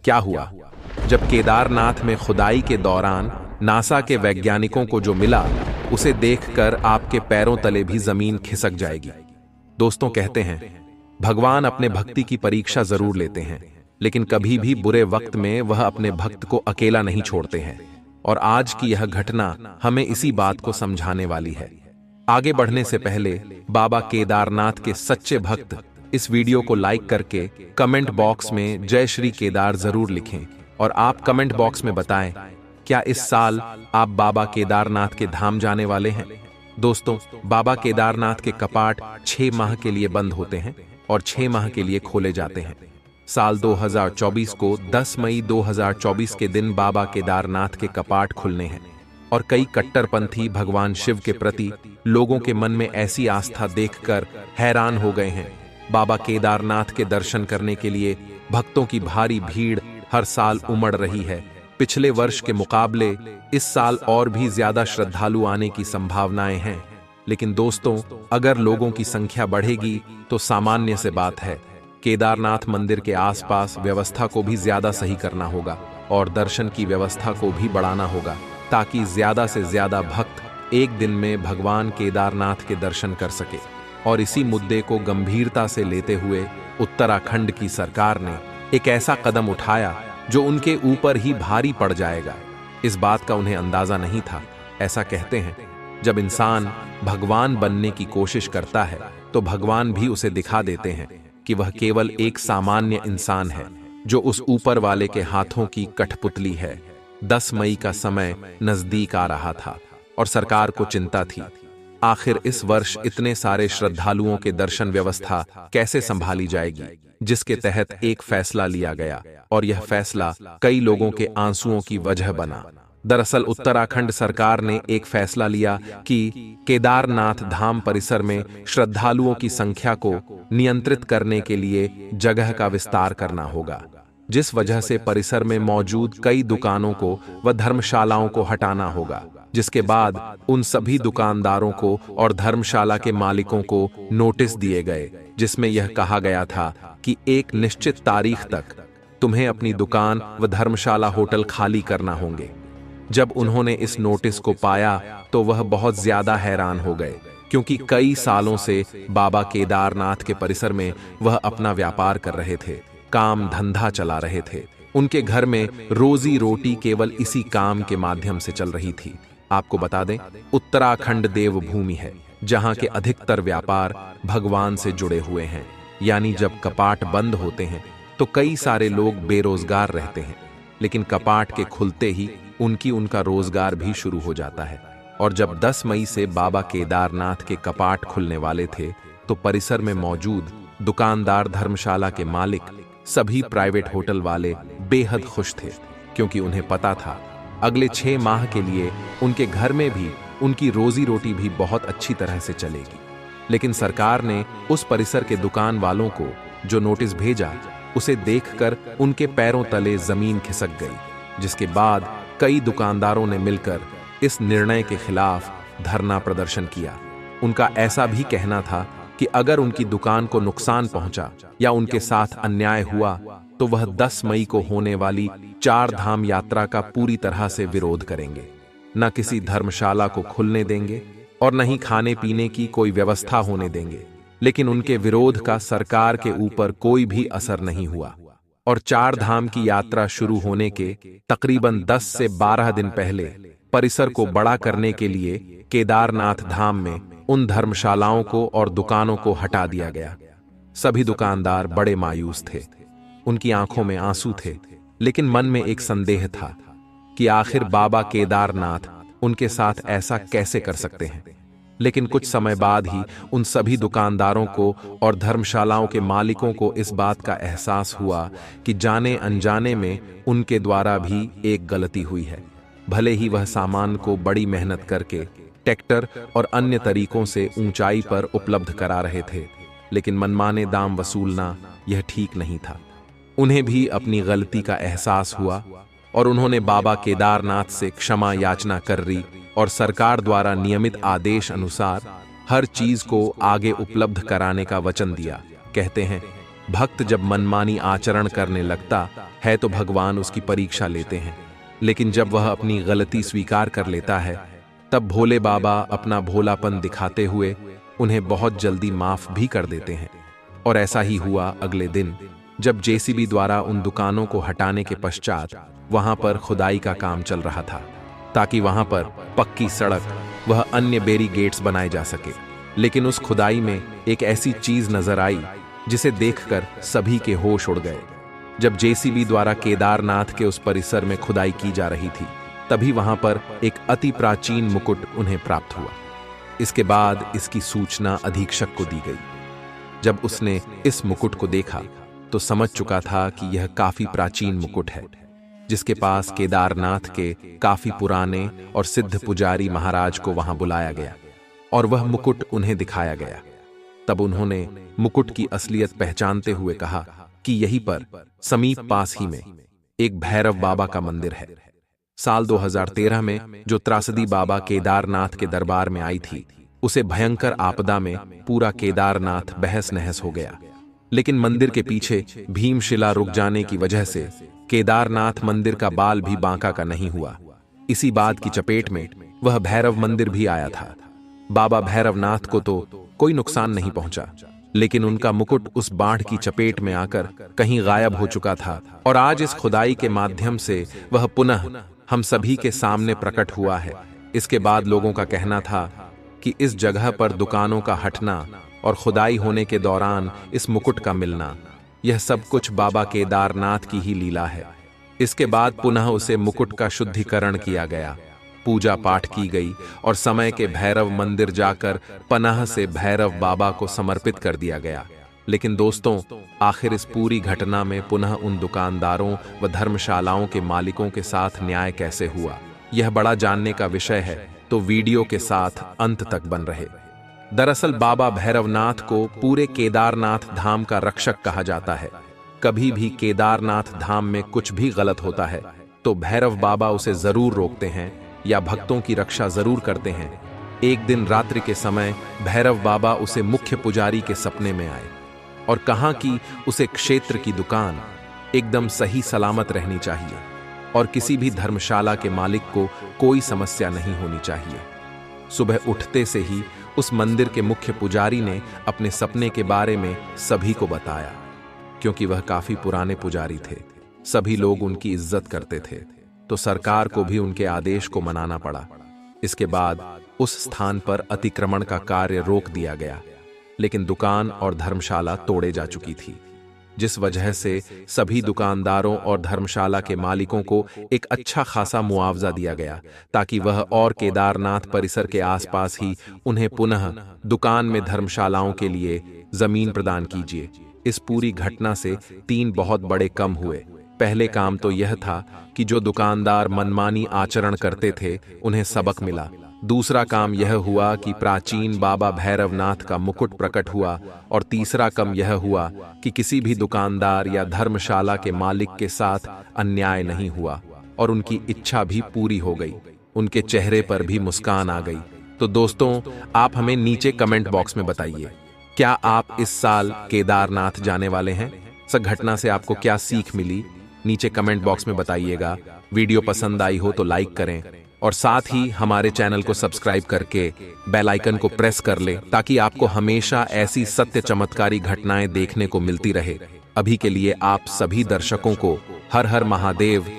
क्या हुआ? जब केदारनाथ में खुदाई के दौरान नासा के वैज्ञानिकों को जो मिला, उसे देखकर आपके पैरों तले भी जमीन खिसक जाएगी। दोस्तों, कहते हैं भगवान अपने भक्ति की परीक्षा जरूर लेते हैं, लेकिन कभी भी बुरे वक्त में वह अपने भक्त को अकेला नहीं छोड़ते हैं। और आज की यह घटना हमें इसी बात को समझाने वाली है। आगे बढ़ने से पहले बाबा केदारनाथ के सच्चे भक्त इस वीडियो को लाइक करके कमेंट बॉक्स में जय श्री केदार जरूर लिखें। और आप कमेंट बॉक्स में बताएं, क्या इस साल आप बाबा केदारनाथ के धाम जाने वाले हैं? दोस्तों, बाबा केदारनाथ के कपाट 6 माह के लिए बंद होते हैं और 6 माह के लिए खोले जाते हैं। साल 2024 को 10 मई 2024 के दिन बाबा केदारनाथ के कपाट खुलने हैं और कई कट्टरपंथी भगवान शिव के प्रति लोगों के मन में ऐसी आस्था देखकर हैरान हो गए हैं। बाबा केदारनाथ के दर्शन करने के लिए भक्तों की भारी भीड़ हर साल उमड़ रही है। पिछले वर्ष के मुकाबले इस साल और भी ज्यादा श्रद्धालु आने की संभावनाएं हैं। लेकिन दोस्तों, अगर लोगों की संख्या बढ़ेगी तो सामान्य से बात है, केदारनाथ मंदिर के आसपास व्यवस्था को भी ज्यादा सही करना होगा और दर्शन की व्यवस्था को भी बढ़ाना होगा, ताकि ज्यादा से ज्यादा भक्त एक दिन में भगवान केदारनाथ के दर्शन कर सके। और इसी मुद्दे को गंभीरता से लेते हुए उत्तराखंड की सरकार ने एक ऐसा कदम उठाया जो उनके ऊपर ही भारी पड़ जाएगा। इस बात का उन्हें अंदाजा नहीं था। ऐसा कहते हैं, जब इंसान भगवान बनने की कोशिश करता है तो भगवान भी उसे दिखा देते हैं कि वह केवल एक सामान्य इंसान है जो उस ऊपर वाले के हाथों की कठपुतली है। 10 मई का समय नजदीक आ रहा था और सरकार को चिंता थी, आखिर इस वर्ष इतने सारे श्रद्धालुओं के दर्शन व्यवस्था कैसे संभाली जाएगी, जिसके तहत एक फैसला लिया गया और यह फैसला कई लोगों के आंसुओं की वजह बना। दरअसल उत्तराखंड सरकार ने एक फैसला लिया कि केदारनाथ धाम परिसर में श्रद्धालुओं की संख्या को नियंत्रित करने के लिए जगह का विस्तार करना होगा, जिस वजह से परिसर में मौजूद कई दुकानों को व धर्मशालाओं को हटाना होगा। जिसके बाद उन सभी दुकानदारों को और धर्मशाला के मालिकों को नोटिस दिए गए, जिसमें यह कहा गया था कि एक निश्चित तारीख तक तुम्हें अपनी दुकान व धर्मशाला होटल खाली करना होंगे। जब उन्होंने इस नोटिस को पाया तो वह बहुत ज्यादा हैरान हो गए, क्योंकि कई सालों से बाबा केदारनाथ के परिसर में वह अपना व्यापार कर रहे थे, काम धंधा चला रहे थे। उनके घर में रोजी रोटी केवल इसी काम के माध्यम से चल रही थी। आपको बता दें, उत्तराखंड देवभूमि है, जहां के अधिकतर व्यापार भगवान से जुड़े हुए हैं। यानी जब कपाट बंद होते हैं तो कई सारे लोग बेरोजगार रहते हैं, लेकिन कपाट के खुलते ही उनका रोजगार भी शुरू हो जाता है। और जब 10 मई से बाबा केदारनाथ के कपाट खुलने वाले थे तो परिसर में मौजूद दुकानदार, धर्मशाला के मालिक, सभी प्राइवेट होटल वाले बेहद खुश थे, क्योंकि उन्हें पता था अगले 6 माह के लिए उनके घर में भी उनकी रोजी रोटी भी बहुत अच्छी तरह से चलेगी। लेकिन सरकार ने उस परिसर के दुकान वालों को जो नोटिस भेजा, उसे देखकर उनके पैरों तले जमीन खिसक गई, जिसके बाद कई दुकानदारों ने मिलकर इस निर्णय के खिलाफ धरना प्रदर्शन किया। उनका ऐसा भी कहना था कि अगर उनकी दुकान को नुकसान पहुंचा या उनके साथ अन्याय हुआ तो वह 10 मई को होने वाली 4 धाम यात्रा का पूरी तरह से विरोध करेंगे। न किसी धर्मशाला को खुलने देंगे और न ही खाने पीने की कोई व्यवस्था होने देंगे। लेकिन उनके विरोध का सरकार के ऊपर कोई भी असर नहीं हुआ और 4 धाम की यात्रा शुरू होने के तकरीबन 10 से 12 दिन पहले परिसर को बड़ा करने के लिए केदारनाथ धाम में उन धर्मशालाओं को और दुकानों को हटा दिया गया। सभी दुकानदार बड़े मायूस थे, उनकी आंखों में आंसू थे, लेकिन मन में एक संदेह था कि आखिर बाबा केदारनाथ उनके साथ ऐसा कैसे कर सकते हैं। लेकिन कुछ समय बाद ही उन सभी दुकानदारों को और धर्मशालाओं के मालिकों को इस बात का एहसास हुआ कि जाने अनजाने में उनके द्वारा भी एक गलती हुई है। भले ही वह सामान को बड़ी मेहनत करके ट्रैक्टर और अन्य तरीकों से ऊंचाई पर उपलब्ध करा रहे थे, लेकिन मनमाने दाम वसूलना यह ठीक नहीं था। उन्हें भी अपनी गलती का एहसास हुआ और उन्होंने बाबा केदारनाथ से क्षमा याचना कर ली और सरकार द्वारा नियमित आदेश अनुसार हर चीज को आगे उपलब्ध कराने का वचन दिया। कहते हैं, भक्त जब मनमानी आचरण करने लगता है तो भगवान उसकी परीक्षा लेते हैं, लेकिन जब वह अपनी गलती स्वीकार कर लेता है तब भोले बाबा अपना भोलापन दिखाते हुए उन्हें बहुत जल्दी माफ भी कर देते हैं। और ऐसा ही हुआ अगले दिन, जब जेसीबी द्वारा उन दुकानों को हटाने के पश्चात वहां पर खुदाई का काम चल रहा था, ताकि वहां पर पक्की सड़क वह अन्य बैरिकेड्स बनाए जा सके। लेकिन उस खुदाई में एक ऐसी चीज नजर आई जिसे देखकर सभी के होश उड़ गए। जब जेसीबी द्वारा केदारनाथ के उस परिसर में खुदाई की जा रही थी, तभी वहां पर एक अति प्राचीन मुकुट उन्हें प्राप्त हुआ। इसके बाद इसकी सूचना अधीक्षक को दी गई। जब उसने इस मुकुट को देखा तो समझ चुका था कि यह काफी प्राचीन मुकुट है, जिसके पास केदारनाथ के काफी पुराने और सिद्ध पुजारी महाराज को वहां बुलाया गया और वह मुकुट उन्हें दिखाया गया। तब उन्होंने मुकुट की असलियत पहचानते हुए कहा कि यहीं पर समीप पास ही में एक भैरव बाबा का मंदिर है। साल 2013 में जो त्रासदी बाबा केदारनाथ के दरबार में आई थी, उसे भयंकर आपदा में पूरा केदारनाथ बहस नहस हो गया। लेकिन मंदिर के पीछे भीमशिला रुक जाने की वजह से केदारनाथ मंदिर का बाल भी बांका का नहीं हुआ। इसी बात की चपेट में वह भैरव मंदिर भी आया था। बाबा भैरवनाथ को तो कोई नुकसान नहीं पहुंचा, लेकिन उनका मुकुट उस बाढ़ की चपेट में आकर कहीं गायब हो चुका था और आज इस खुदाई के माध्यम से वह पुनः हम सभी के सामने प्रकट हुआ है। इसके बाद लोगों का कहना था कि इस जगह पर दुकानों का हटना और खुदाई होने के दौरान इस मुकुट का मिलना, यह सब कुछ बाबा केदारनाथ की ही लीला है। इसके बाद पुनः उसे मुकुट का शुद्धिकरण किया गया, पूजा पाठ की गई और समय के भैरव मंदिर जाकर पनाह से भैरव बाबा को समर्पित कर दिया गया। लेकिन दोस्तों, आखिर इस पूरी घटना में पुनः उन दुकानदारों व धर्मशालाओं के मालिकों के साथ न्याय कैसे हुआ, यह बड़ा जानने का विषय है, तो वीडियो के साथ अंत तक बन रहे। दरअसल बाबा भैरवनाथ को पूरे केदारनाथ धाम का रक्षक कहा जाता है। कभी भी केदारनाथ धाम में कुछ भी गलत होता है तो भैरव बाबा उसे जरूर रोकते हैं या भक्तों की रक्षा जरूर करते हैं। एक दिन रात्रि के समय भैरव बाबा उसे मुख्य पुजारी के सपने में आए और कहा कि उसे क्षेत्र की दुकान एकदम सही सलामत रहनी चाहिए और किसी भी धर्मशाला के मालिक को कोई समस्या नहीं होनी चाहिए। सुबह उठते से ही उस मंदिर के मुख्य पुजारी ने अपने सपने के बारे में सभी को बताया। क्योंकि वह काफी पुराने पुजारी थे, सभी लोग उनकी इज्जत करते थे, तो सरकार को भी उनके आदेश को मनाना पड़ा। इसके बाद उस स्थान पर अतिक्रमण का कार्य रोक दिया गया, लेकिन दुकान और धर्मशाला तोड़े जा चुकी थी, जिस वजह से सभी दुकानदारों और धर्मशाला के मालिकों को एक अच्छा खासा मुआवजा दिया गया, ताकि वह और केदारनाथ परिसर के आसपास ही उन्हें पुनः दुकान में धर्मशालाओं के लिए जमीन प्रदान कीजिए। इस पूरी घटना से 3 बहुत बड़े काम हुए। पहले काम तो यह था कि जो दुकानदार मनमानी आचरण करते थे उन्हें सबक मिला। दूसरा काम यह हुआ कि प्राचीन बाबा भैरवनाथ का मुकुट प्रकट हुआ और तीसरा काम यह हुआ कि किसी भी दुकानदार या धर्मशाला के मालिक के साथ अन्याय नहीं हुआ और उनकी इच्छा भी पूरी हो गई। उनके चेहरे पर भी मुस्कान आ गई। तो दोस्तों, आप हमें नीचे कमेंट बॉक्स में बताइए, क्या आप इस साल केदारनाथ जाने वाले हैं? इस घटना से आपको क्या सीख मिली? नीचे कमेंट बॉक्स में बताइएगा। वीडियो पसंद आई हो तो लाइक करें और साथ ही हमारे चैनल को सब्सक्राइब करके बेल आइकन को प्रेस कर लें, ताकि आपको हमेशा ऐसी सत्य चमत्कारी घटनाएं देखने को मिलती रहे। अभी के लिए आप सभी दर्शकों को हर हर महादेव।